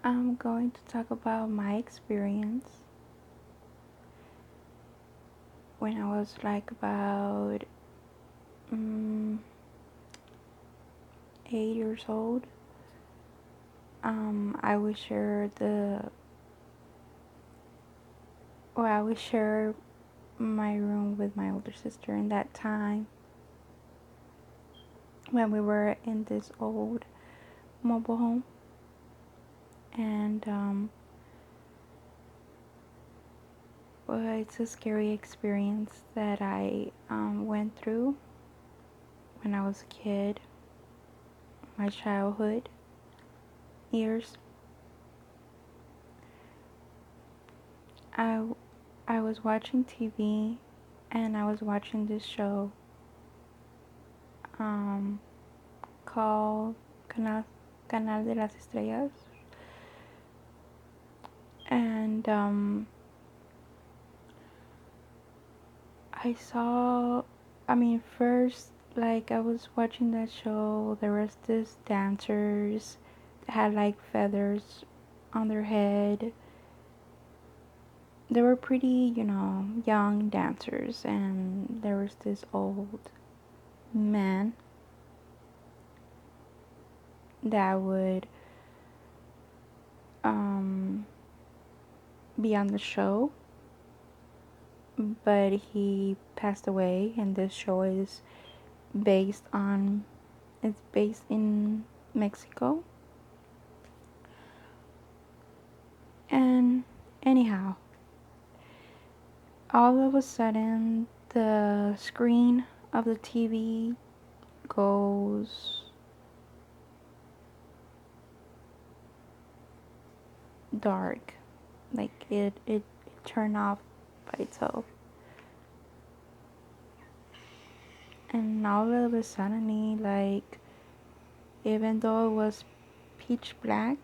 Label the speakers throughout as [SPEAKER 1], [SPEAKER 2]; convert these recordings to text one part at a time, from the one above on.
[SPEAKER 1] I'm going to talk about my experience when I was like about 8 years old. I would share I would share my room with my older sister in that time when we were in this old mobile home, and well, it's a scary experience that I went through when I was a kid, my childhood years. I I was watching TV and I was watching this show um, called Canal de las Estrellas, and I saw. I mean, first, like I was watching that show, there was this dancers that had like feathers on their head. They were pretty, young dancers, and there was this old man that would um, be on the show, but he passed away, and this show is based on it's based in Mexico. And anyhow, all of a sudden the screen of the TV goes dark, like it turned off by itself. And all of a sudden, like, even though it was pitch black,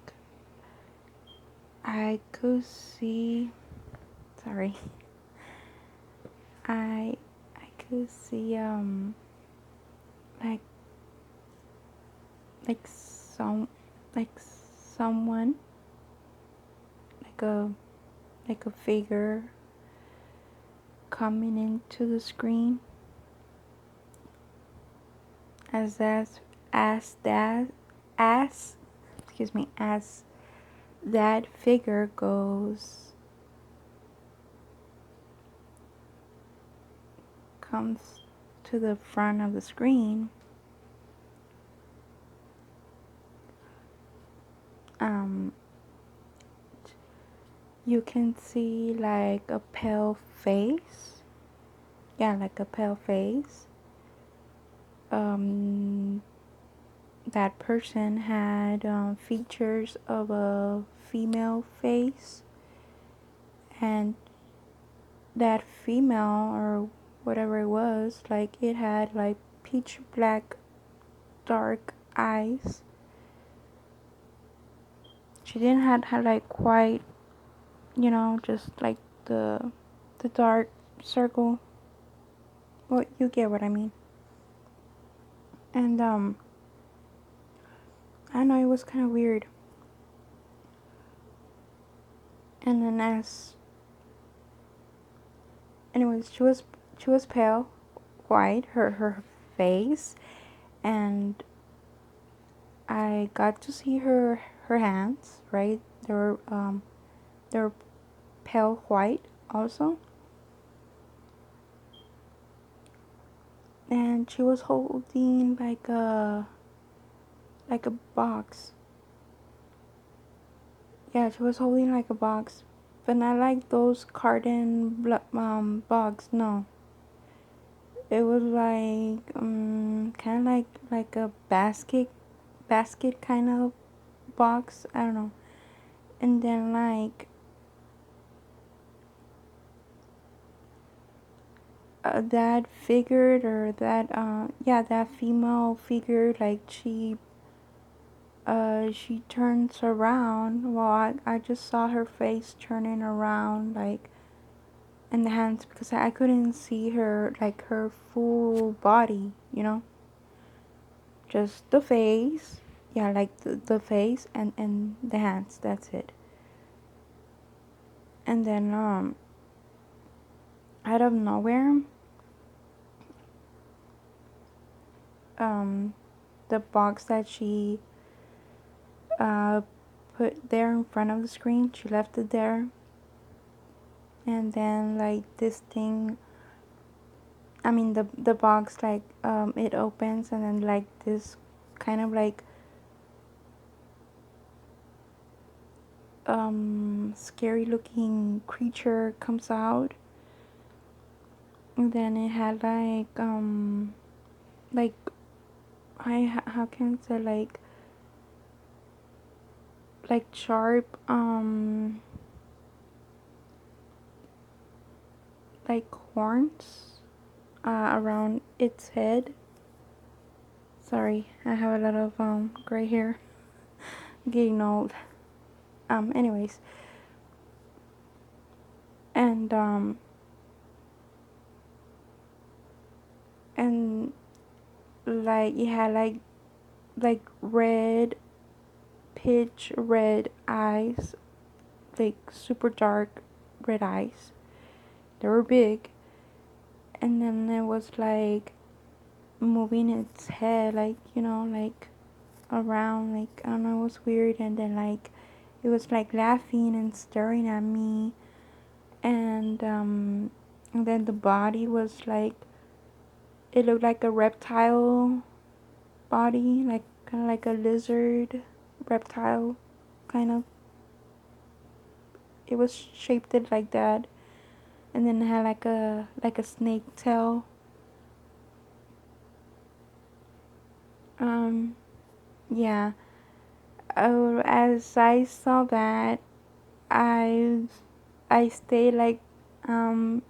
[SPEAKER 1] I could see. Sorry, I I could see like like some like someone like a figure coming into the screen as that as that as excuse me as that figure comes to the front of the screen. um you can see like a pale face. Yeah, like a pale face. um that person had features of a female face, and that female, or whatever it was, like it had like pitch black dark eyes. She didn't have like quite, just like the dark circle. Well, you get what I mean. And I know it was kind of weird. And then anyways, she was pale white, her face, and I got to see her hands, right? They were pale white also, and she was holding like a box. Yeah, she was holding like a box, but not like those carton box. No, it was like kind of like a basket kind of box. I don't know. And then like that figured, or that that female figure, like she turns around. Well, I just saw her face turning around, like in the hands, because I couldn't see her, like her full body, just the face. yeah, like the face and the hands. That's it. And then out of nowhere, um, the box that she uh put there in front of the screen, she left it there, and then like this thing, I mean the box, like it opens, and then like this kind of like scary looking creature comes out. And then it had like I how can I say, like sharp like horns around its head. Sorry, I have a lot of gray hair, getting old. Anyways, and and like it had like red, pitch red eyes, like super dark red eyes. They were big, and then it was like moving its head, like like around, like I don't know, it was weird. And then like it was like laughing and staring at me. And then the body was like, it looked like a reptile body, like kind of like a lizard reptile kind of. It was shaped it like that. And then it had like a snake tail. um yeah. As I saw that, i I stayed like, um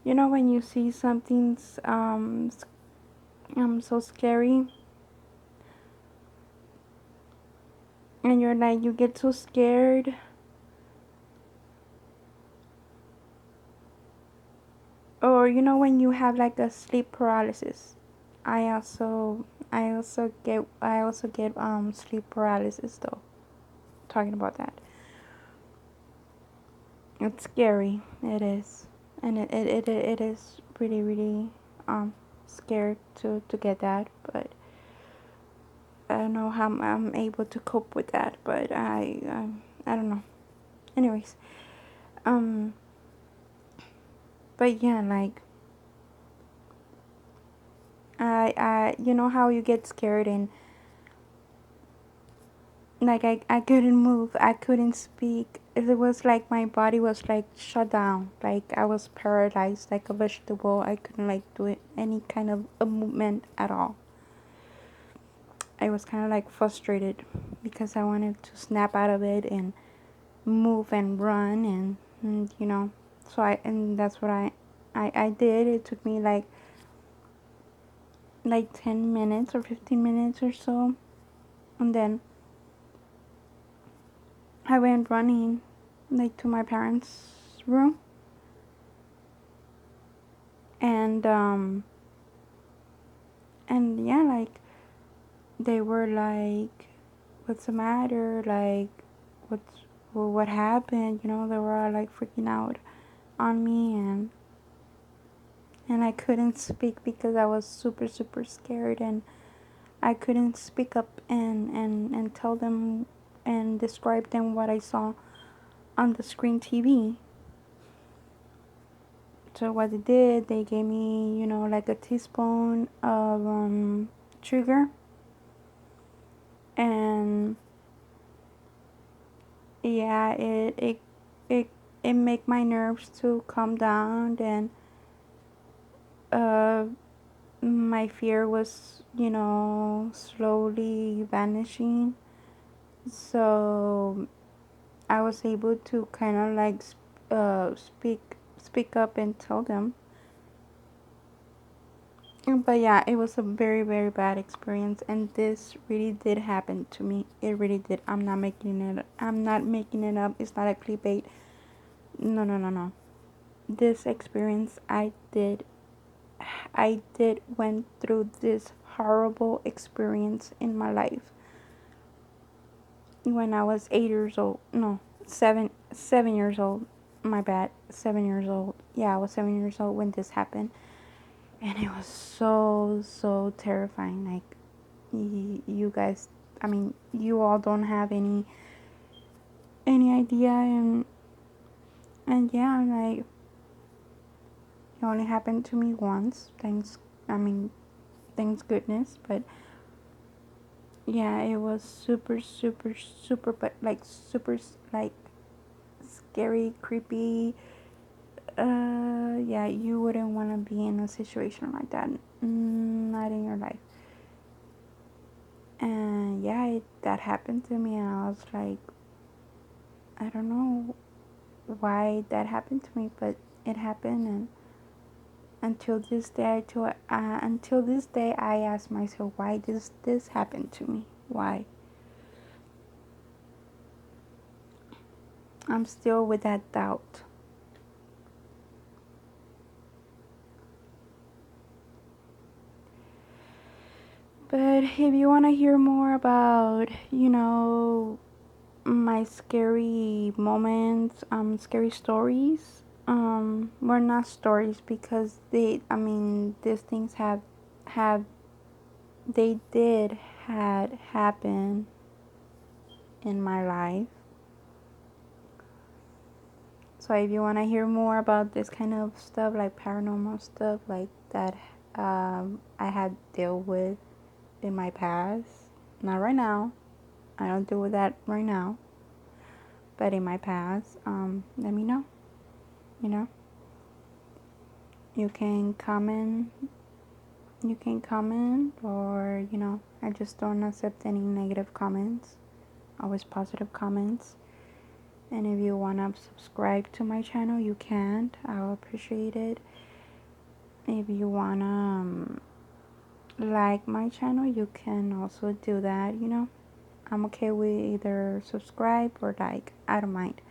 [SPEAKER 1] when you see something's so scary, and you're like, you get so scared, or when you have like a sleep paralysis. I also get sleep paralysis though. Talking about that, it's scary. It is. And it is really, really scared to get that. But I don't know how I'm able to cope with that. But I don't know. Anyways, um but yeah, like I you know how you get scared, and like I couldn't move, I couldn't speak. It was like my body was like shut down, like I was paralyzed like a vegetable. I couldn't like do it, any kind of a movement at all. I was kind of like frustrated because I wanted to snap out of it and move and run, and so and that's what I did. It took me like 10 minutes or 15 minutes or so, and then I went running like to my parents' room, and and yeah, like they were like, what's the matter, like what happened, they were all like freaking out on me, and I couldn't speak because I was super super scared, and I couldn't speak up and tell them and describe them what I saw on the screen TV. So what they did, they gave me, like a teaspoon of sugar, and yeah, it it make my nerves to calm down, and uh my fear was, slowly vanishing. So I was able to kind of like speak up and tell them. But yeah, it was a very, very bad experience, and this really did happen to me. It really did. I'm not making it up. It's not a clickbait. No, no, no, no. This experience I did went through this horrible experience in my life when I was 8 years old. No, 7 years old. My bad. 7 years old. Yeah, I was 7 years old when this happened, and it was so terrifying. Like, you guys, I mean, you all don't have any idea, and yeah, like, it only happened to me once. I mean, thanks goodness, but yeah, it was super, but like super, like, scary, creepy. Yeah, you wouldn't want to be in a situation like that. Not in your life. And yeah, that happened to me, and I was like, I don't know why that happened to me, but it happened, and until this day, I ask myself, why this happened to me? Why? I'm still with that doubt. But if you want to hear more about, my scary moments, scary stories, were not stories because these things have, they did had happen in my life. So if you want to hear more about this kind of stuff, like paranormal stuff, like that, I had dealt with in my past, not right now. I don't deal with that right now, but in my past, let me know. You know, you can comment. You can comment, or I just don't accept any negative comments. Always positive comments. And if you wanna subscribe to my channel, you can. I'll appreciate it. If you wanna like my channel, you can also do that. I'm okay with either subscribe or like. I don't mind.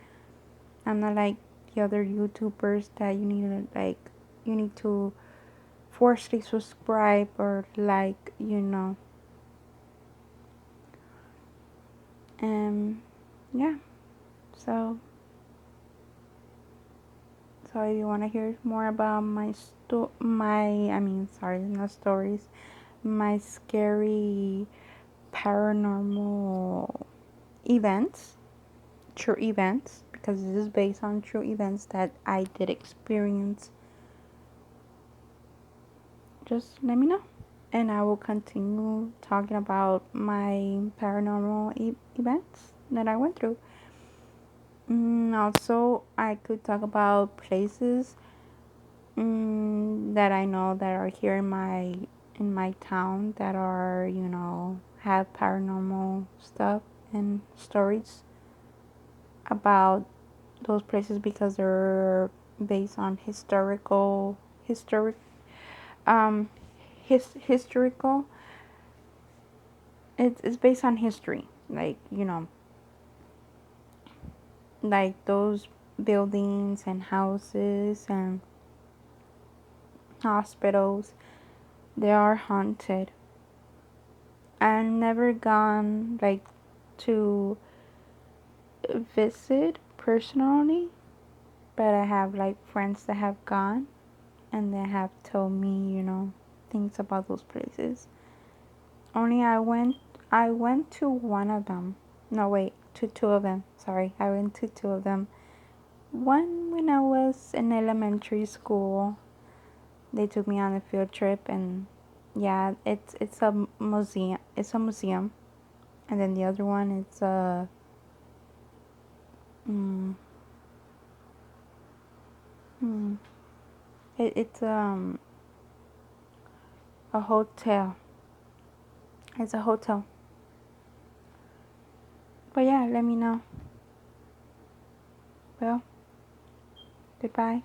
[SPEAKER 1] I'm not like the other YouTubers that you need to forcefully subscribe or like. Yeah. So if you want to hear more about not stories, my scary paranormal events, true events, because this is based on true events that I did experience, just let me know. And I will continue talking about my paranormal events that I went through. Also, I could talk about places that I know that are here in my town that are have paranormal stuff and stories about those places because they're based on um historical. It's based on history, like those buildings and houses and hospitals, they are haunted. I've never gone like to visit personally, but I have like friends that have gone and they have told me, things about those places. Only I went to one of them. No, wait, to two of them. Sorry, I went to two of them. One when I was in elementary school, they took me on a field trip, and yeah, it's a museum. It's a museum, and then the other one it's a mm, mm, it's a hotel. It's a hotel. But yeah, let me know. Well, goodbye.